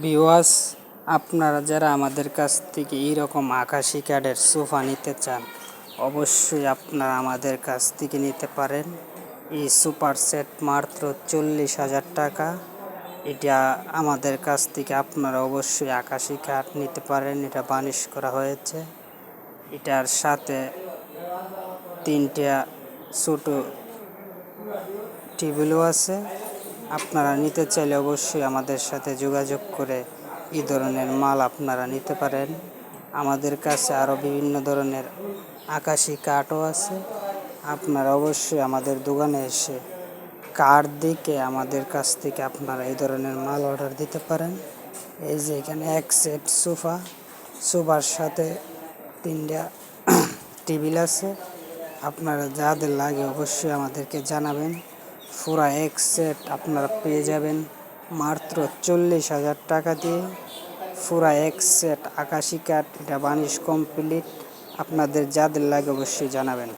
Viewers, আপনারা যারা আমাদের কাছ থেকে এইরকম আকাশি কাঠের সোফা নিতে চান, অবশ্যই আপনারা আমাদের কাছ থেকে নিতে পারেন। এই সুপার সেট মাত্র 40,000 টাকা। এটা আমাদের কাছ থেকে আপনারা অবশ্যই আকাশি কাঠ নিতে পারেন। এটা বার্নিশ করা হয়েছে। এটার সাথে 3টা ছোট টেবিলও আছে। আপনারা নিতে চাইলে অবশ্যই আমাদের সাথে যোগাযোগ করে এই ধরনের মাল আপনারা নিতে পারেন। আমাদের কাছে আরও বিভিন্ন ধরনের আকাশি কাঠও আছে। আপনারা অবশ্যই আমাদের দোকানে এসে কাঠ দেখে আমাদের কাছ থেকে আপনারা এই ধরনের মাল অর্ডার দিতে পারেন। এই যে এখানে এক সেট সোফার সাথে 3টা টেবিল আছে। আপনারা যাদের লাগে অবশ্যই আমাদেরকে জানাবেন। পুরা এক সেট আপনারা পেয়ে যাবেন মাত্র 40,000 টাকা দিয়ে। পুরা এক সেট আকাশি কাঠ, এটা বার্নিশ কমপ্লিট। আপনাদের যাদের লাগে অবশ্যই জানাবেন।